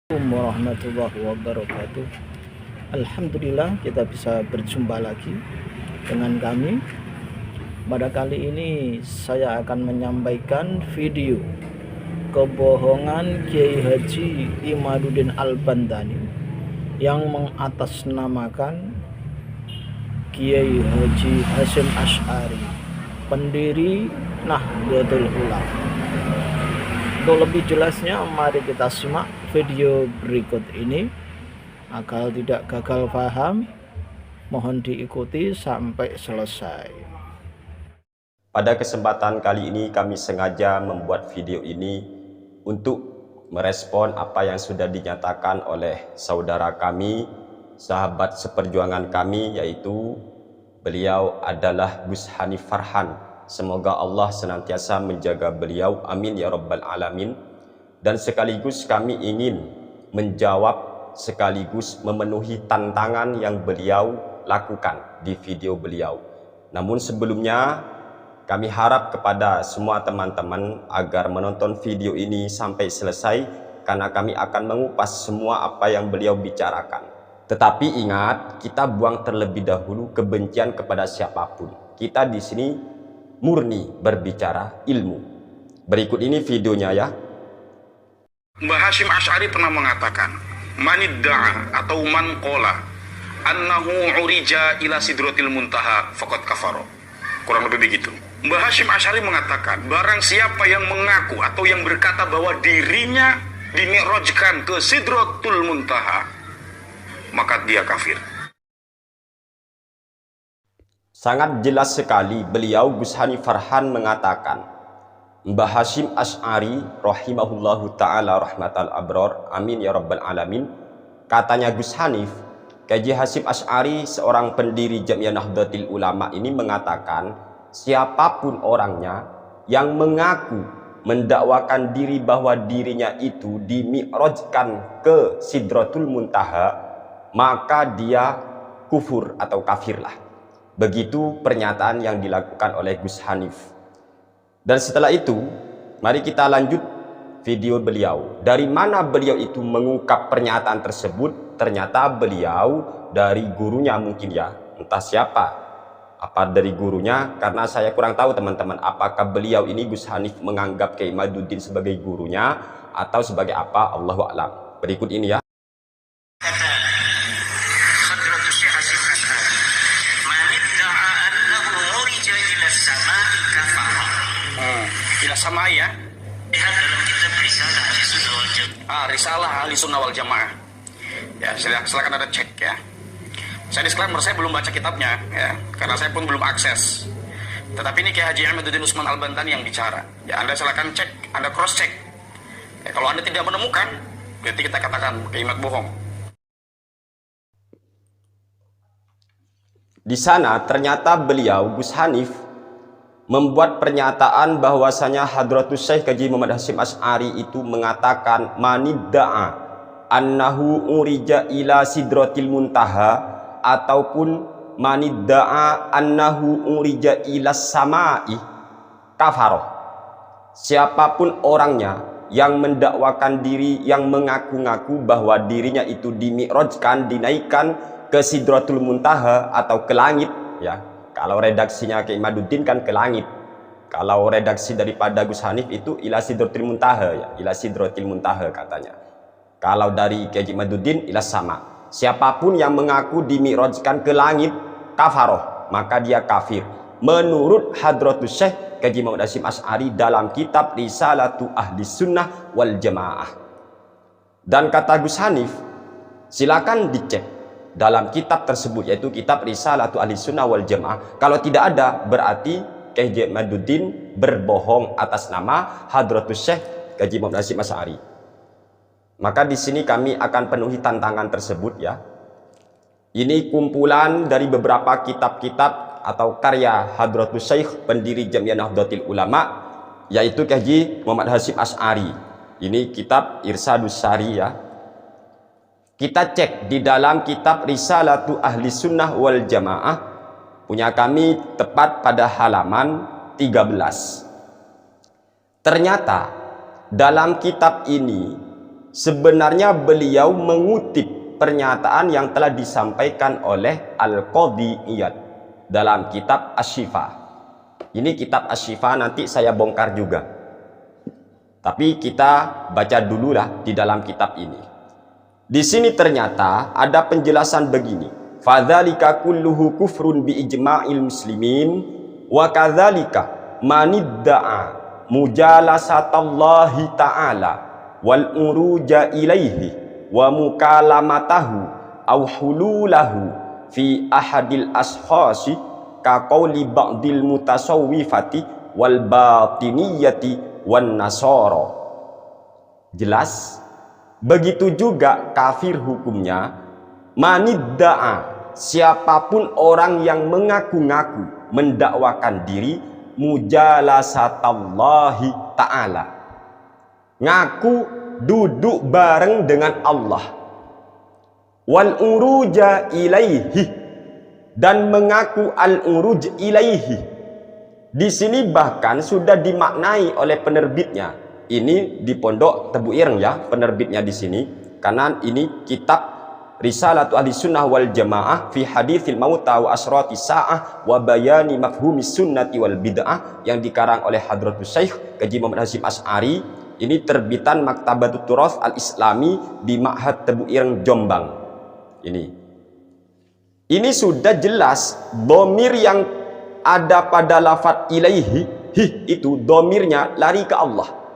Assalamualaikum warahmatullahi wabarakatuh. Alhamdulillah kita bisa berjumpa lagi dengan kami. Pada kali ini saya akan menyampaikan video kebohongan Kiai Haji Imaduddin Al-Bantani yang mengatasnamakan Kiai Haji Hasyim Asy'ari, pendiri Nahdlatul Ulama. Untuk lebih jelasnya, mari kita simak video berikut ini. Agar tidak gagal paham, mohon diikuti sampai selesai. Pada kesempatan kali ini kami sengaja membuat video ini untuk merespon apa yang sudah dinyatakan oleh saudara kami, sahabat seperjuangan kami, yaitu beliau adalah Gus Hanif Farhan. Semoga Allah senantiasa menjaga beliau, amin ya rabbal alamin. Dan sekaligus kami ingin menjawab sekaligus memenuhi tantangan yang beliau lakukan di video beliau. Namun sebelumnya kami harap kepada semua teman-teman agar menonton video ini sampai selesai, karena kami akan mengupas semua apa yang beliau bicarakan. Tetapi ingat, kita buang terlebih dahulu kebencian kepada siapapun. Kita di sini murni berbicara ilmu. Berikut ini videonya ya. Mbah Hasyim Asy'ari pernah mengatakan, manidda'a atau man qala annahu urija ila sidratil muntaha faqad kafara. Kurang lebih begitu. Mbah Hasyim Asy'ari mengatakan, barang siapa yang mengaku atau yang berkata bahwa dirinya dimi'rajkan ke sidratul muntaha, maka dia kafir. Sangat jelas sekali beliau Gus Hanif Farhan mengatakan, Mbah Hasyim Asy'ari rahimahullahu ta'ala rahmatal abror, amin ya rabbal alamin. Katanya Gus Hanif, Kiai Hasyim Asy'ari, seorang pendiri Jamiah Nahdlatul Ulama ini mengatakan, siapapun orangnya yang mengaku mendakwakan diri bahwa dirinya itu dimi'rajkan ke Sidratul Muntaha, maka dia kufur atau kafirlah. Begitu pernyataan yang dilakukan oleh Gus Hanif. Dan setelah itu, mari kita lanjut video beliau. Dari mana beliau itu mengungkap pernyataan tersebut? Ternyata beliau dari gurunya mungkin ya, entah siapa. Apa dari gurunya? Karena saya kurang tahu teman-teman, apakah beliau ini Gus Hanif menganggap Kiai Imaduddin sebagai gurunya atau sebagai apa, Allahu a'lam. Berikut ini ya. Sama ya. Lihat dalam kitab Risalah Ahli Sunnah wal Jamaah. Risalah Ahli Sunnah wal Jamaah. Ya, silakan ada cek ya. Saya disclaimer, saya belum baca kitabnya ya, karena saya pun belum akses. Tetapi ini Kiai Haji Imaduddin Usman Al-Bantani yang bicara. Ya, Anda silakan cek, Anda cross check. Ya, kalau Anda tidak menemukan, berarti kita katakan Kiai Imad bohong. Di sana ternyata beliau Gus Hanif membuat pernyataan bahwasanya Hadratus Syekh Haji Muhammad Hasyim Asy'ari itu mengatakan manidda'a annahu urija ila sidratil muntaha, ataupun manidda'a annahu urija ila sama'i kafaroh. Siapapun orangnya yang mendakwakan diri, yang mengaku-ngaku bahwa dirinya itu dimi'rajkan, dinaikkan ke sidratul muntaha atau ke langit ya. Kalau redaksinya Kiai Imaduddin kan ke langit. Kalau redaksi daripada Gus Hanif itu ila sidratil muntaha ya, ila sidratil muntaha katanya. Kalau dari Kiai Imaduddin ila sama. Siapapun yang mengaku dimi'rajkan ke langit kafaroh, maka dia kafir. Menurut Hadratus Syekh Kiai Muhammad Hasyim Asy'ari dalam kitab Risalatu Ahli Sunnah wal Jamaah. Dan kata Gus Hanif, silakan dicek dalam kitab tersebut, yaitu kitab Risalatu Ahli Sunnah wal Jamaah. Kalau tidak ada, berarti Kiai Imaduddin berbohong atas nama Hadratus Syekh Kiai Muhammad Hasyim Asy'ari. Maka di sini kami akan penuhi tantangan tersebut ya. Ini kumpulan dari beberapa kitab-kitab atau karya Hadratus Syekh pendiri Jamiah Nahdlatul Ulama, yaitu Kiai Muhammad Hasyim Asy'ari. Ini kitab Irsadus Sari ya. Kita cek di dalam kitab Risalatu Ahli Sunnah wal Jamaah punya kami tepat pada halaman 13. Ternyata dalam kitab ini sebenarnya beliau mengutip pernyataan yang telah disampaikan oleh Al-Qadhi Iyad dalam kitab Asy-Syifa. Ini kitab Asy-Syifa nanti saya bongkar juga, tapi kita baca dululah di dalam kitab ini. Di sini ternyata ada penjelasan begini: fadzalika kulluhu kufrun bi ijma'il muslimin wa kadzalika manidda'a mujalasatallahi ta'ala wal uruja ilaihi wa mukalamatahu aw hululahu fi ahadil ashasi ka qauli ba'dil mutasawwifati wal batiniyati wan nasara. Jelas? Begitu juga kafir hukumnya manidda'a, siapapun orang yang mengaku-ngaku mendakwakan diri mujalasatallahi ta'ala, ngaku duduk bareng dengan Allah, wal uruja ilaihi, dan mengaku al uruj ilaihi. Di sini bahkan sudah dimaknai oleh penerbitnya. Ini di Pondok Tebu Ireng ya, penerbitnya di sini, karena ini kitab Risalatu Ahli Sunnah wal Jamaah fi Haditsil Mauta wa Asrati Sa'ah wa Bayani Mafhumis Sunnati wal Bid'ah yang dikarang oleh Hadratus Syekh Kaji Muhammad Hasyim Asy'ari. Ini terbitan Maktabatut Turath Al-Islami di Ma'had Tebu Ireng Jombang. Ini sudah jelas dhamir yang ada pada lafaz ilaihi, itu dhamirnya lari ke Allah.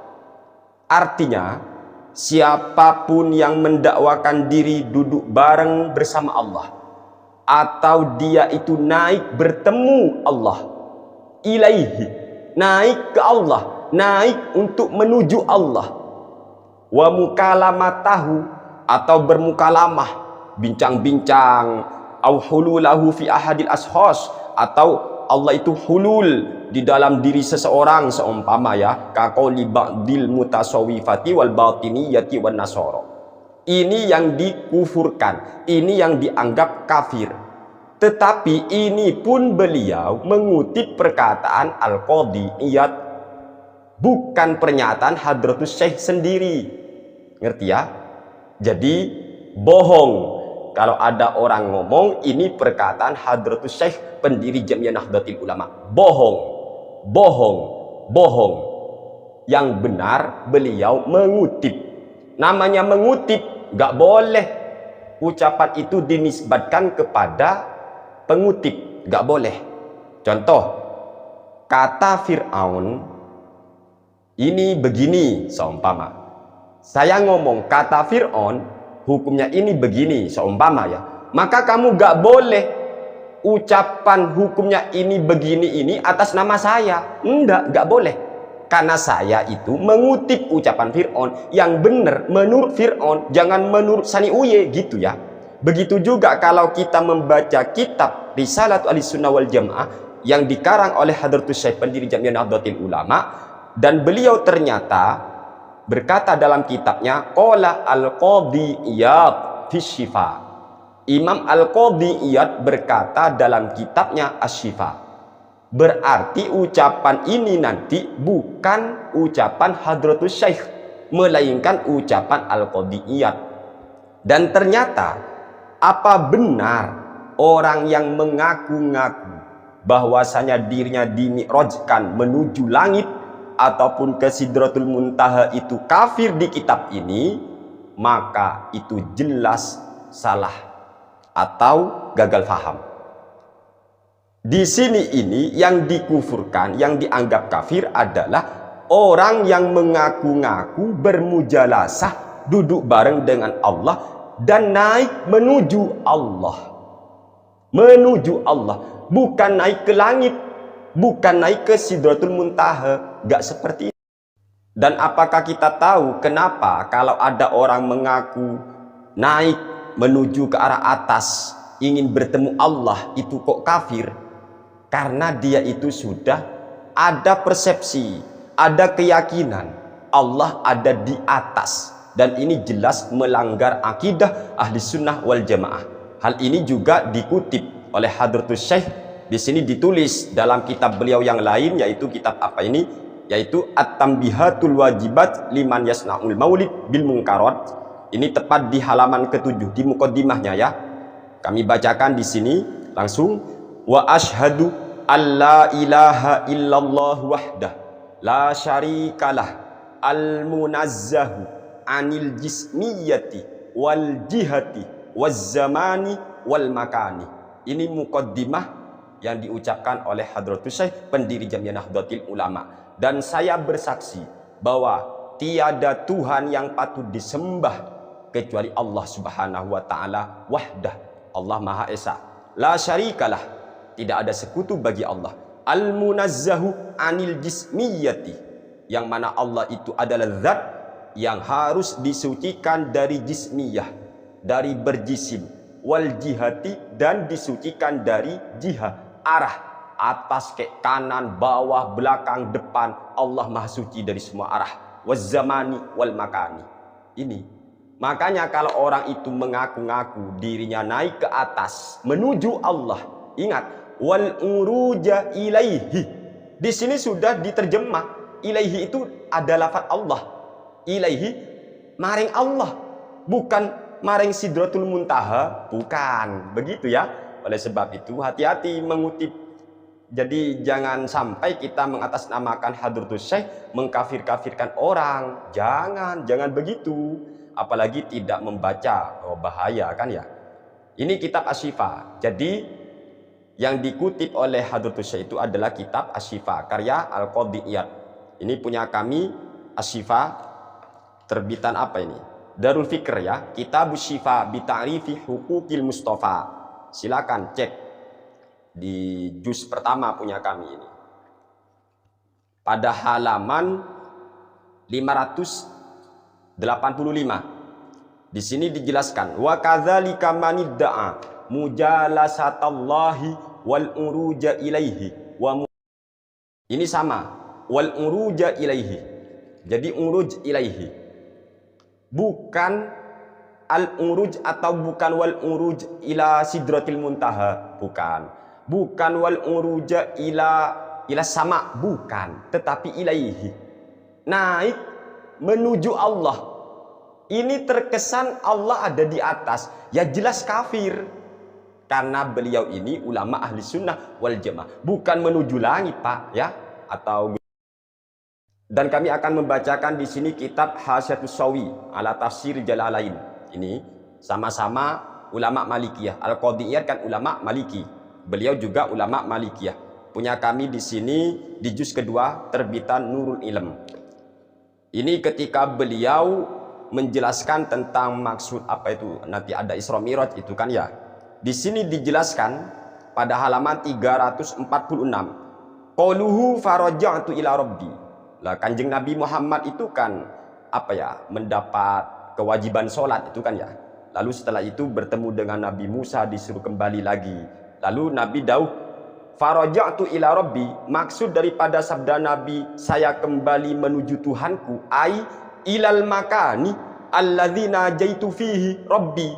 Artinya siapapun yang mendakwakan diri duduk bareng bersama Allah, atau dia itu naik bertemu Allah, ilaihi, naik ke Allah, naik untuk menuju Allah, wa mukalamatahu, atau bermukalamah, bincang-bincang, au hululahu fi ahadil ashos, atau Allah itu hulul di dalam diri seseorang, seumpama ya kaqauli ba'dil mutasawwifati wal batiniyati wan nasara. Ini yang dikufurkan, ini yang dianggap kafir. Tetapi ini pun beliau mengutip perkataan Al-Qadhi Iyad, bukan pernyataan Hadratus Syekh sendiri. Ngerti ya? Jadi bohong kalau ada orang ngomong ini perkataan Hadratus Syekh pendiri Jamiah Nahdlatul Ulama. Bohong. Yang benar beliau mengutip. Namanya mengutip, gak boleh ucapan itu dinisbatkan kepada pengutip, gak boleh. Contoh, kata Fir'aun ini begini, seumpama. Saya ngomong kata Fir'aun hukumnya ini begini, seumpama ya, maka kamu gak boleh ucapan hukumnya ini begini ini atas nama saya. Enggak, gak boleh, karena saya itu mengutip ucapan Fir'aun. Yang benar menurut Fir'aun, jangan menurut Sani Uye, gitu ya. Begitu juga kalau kita membaca kitab Risalatu Ahli Sunnah wal Jamaah yang dikarang oleh Hadratus Syekh pendiri Jamiah Nahdlatul Ulama, dan beliau ternyata berkata dalam kitabnya qala Al-Qadhi Iyad fi Syifa. Imam Al-Qadhi Iyad berkata dalam kitabnya Asy-Syifa. Berarti ucapan ini nanti bukan ucapan Hadratus Syekh, melainkan ucapan Al-Qadhi Iyad. Dan ternyata apa benar orang yang mengaku-ngaku bahwasanya dirinya dimi'rajkan menuju langit ataupun ke Sidratul Muntaha itu kafir di kitab ini, maka itu jelas salah atau gagal faham. Di sini ini yang dikufurkan, yang dianggap kafir adalah orang yang mengaku-ngaku bermujalasah, duduk bareng dengan Allah dan naik menuju Allah. Menuju Allah, bukan naik ke langit, bukan naik ke Sidratul Muntaha, gak seperti itu. Dan apakah kita tahu kenapa kalau ada orang mengaku naik menuju ke arah atas, ingin bertemu Allah, itu kok kafir? Karena dia itu sudah ada persepsi, ada keyakinan Allah ada di atas, dan ini jelas melanggar akidah Ahli Sunnah wal Jamaah. Hal ini juga dikutip oleh Hadratus Syekh. Di sini ditulis dalam kitab beliau yang lain, yaitu kitab apa ini? yaitu At-Tambihatul Wajibat liman yasna'ul maulid bil munkarat. Ini tepat di halaman ke-7 di mukaddimahnya ya. Kami bacakan di sini langsung. Wa ashhadu alla ilaha illallah wahdah la syarikalah al-munazzahu anil jismiyati wal jihati waz zamani wal makani. Ini mukaddimah yang diucapkan oleh Hadratus Syekh pendiri Jamiah Nahdlatul Ulama. Dan saya bersaksi bahwa tiada Tuhan yang patut disembah kecuali Allah Subhanahu wa taala wahdah. Allah Maha Esa. La syarikalah, tidak ada sekutu bagi Allah. Al-munazzahu anil jismiyati, yang mana Allah itu adalah zat yang harus disucikan dari jismiyah, dari berjisim, wal jihati, dan disucikan dari jihah, arah, atas ke kanan, bawah, belakang, depan. Allah Maha Suci dari semua arah. Waz zamani wal makani. Ini makanya kalau orang itu mengaku-ngaku dirinya naik ke atas menuju Allah, ingat wal uruja ilaihi. Di sini sudah diterjemah. Ilaihi itu ada lafaz Allah. Ilaihi maring Allah, bukan maring Sidratul Muntaha, bukan begitu ya. Oleh sebab itu hati-hati mengutip. Jadi jangan sampai kita mengatasnamakan Hadratus Syekh mengkafir-kafirkan orang. Jangan begitu. Apalagi tidak membaca, bahaya kan ya. Ini kitab Asy-Syifa. Jadi yang dikutip oleh Hadratus Syekh itu adalah kitab Asy-Syifa karya Al-Qadhi Iyad. Ini punya kami Asy-Syifa, terbitan apa ini? Darul Fikr ya, Kitab Asy-Syifa bi ta'rifi huquqil Mustafa. Silakan cek di juz pertama punya kami ini. Pada halaman 585. Di sini dijelaskan wa kadzalika manidda'a mujalasatallahi wal uruja ilaihi wa ini sama wal uruja ilaihi. Jadi uruj ilaihi bukan al uruj atau bukan wal uruj ila sidratil muntaha, bukan wal uruja ila sama, bukan, tetapi ilaihi, naik menuju Allah. Ini terkesan Allah ada di atas, ya jelas kafir. Karena beliau ini ulama ahli sunnah wal jamaah, bukan menuju langit pak ya, atau. Dan kami akan membacakan di sini kitab Hasyatus Sawi ala Tafsir Jalalain. Ini sama-sama ulama Malikiyah. Al-Qadhi Iyad kan ulama Maliki, beliau juga ulama Malikiyah. Punya kami di sini di juz kedua terbitan Nurul Ilm. Ini ketika beliau menjelaskan tentang maksud apa itu nanti ada Isra Mi'raj itu kan ya. Di sini dijelaskan pada halaman 346. Qauluhu faraja'tu ila rabbi. Lah Kanjeng Nabi Muhammad itu kan apa ya, mendapat kewajiban sholat itu kan ya. Lalu setelah itu bertemu dengan Nabi Musa disuruh kembali lagi. Lalu Nabi dauh faraja'tu ila rabbi, maksud daripada sabda Nabi saya kembali menuju Tuhanku ai ilal makani alladzina jaitu fihi rabbi,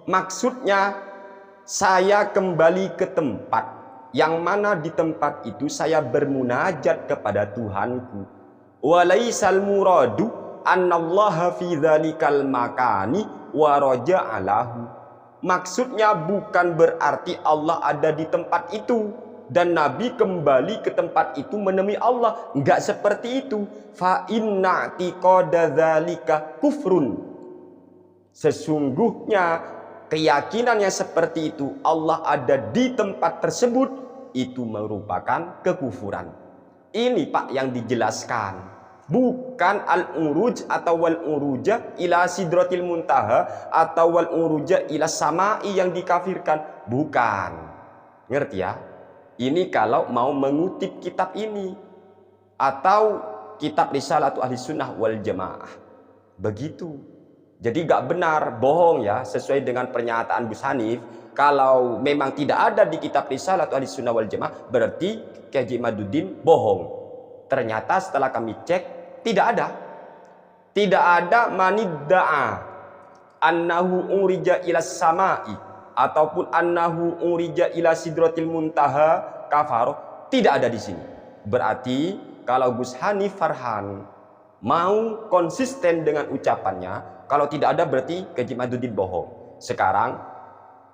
maksudnya saya kembali ke tempat yang mana di tempat itu saya bermunajat kepada Tuhanku. Walaisal muradu annallaha fi dzalikal makani wa raja'alahu, maksudnya bukan berarti Allah ada di tempat itu dan Nabi kembali ke tempat itu menemui Allah. Enggak seperti itu. Fa inna i'tiqada dzalika kufrun, sesungguhnya keyakinan yang seperti itu Allah ada di tempat tersebut itu merupakan kekufuran. Ini pak yang dijelaskan, bukan al-uruj atau wal uruja ila sidratil muntaha atau wal uruja ila samai yang dikafirkan, bukan. Ngerti ya? Ini kalau mau mengutip kitab ini atau kitab Risalatu Ahli Sunnah wal Jamaah, begitu. Jadi gak benar, bohong ya, sesuai dengan pernyataan Gus Hanif. Kalau memang tidak ada di kitab Risalatu Ahli Sunnah wal Jamaah, berarti Kiai Imaduddin bohong. Ternyata setelah kami cek tidak ada manidda'a annahu urija ila samai ataupun annahu urija ila sidratil muntaha kafaro, tidak ada di sini. Berarti kalau Gus Hanif Farhan mau konsisten dengan ucapannya, kalau tidak ada berarti Haji Maduddin bohong. Sekarang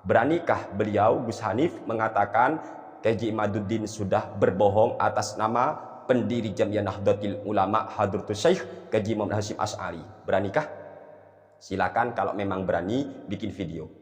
beranikah beliau Gus Hanif mengatakan Haji Maduddin sudah berbohong atas nama pendiri Jamiah Nahdlatul Ulama Hadratus Syekh Haji Muhammad Hasyim Asy'ari? Beranikah? Silakan kalau memang berani bikin video.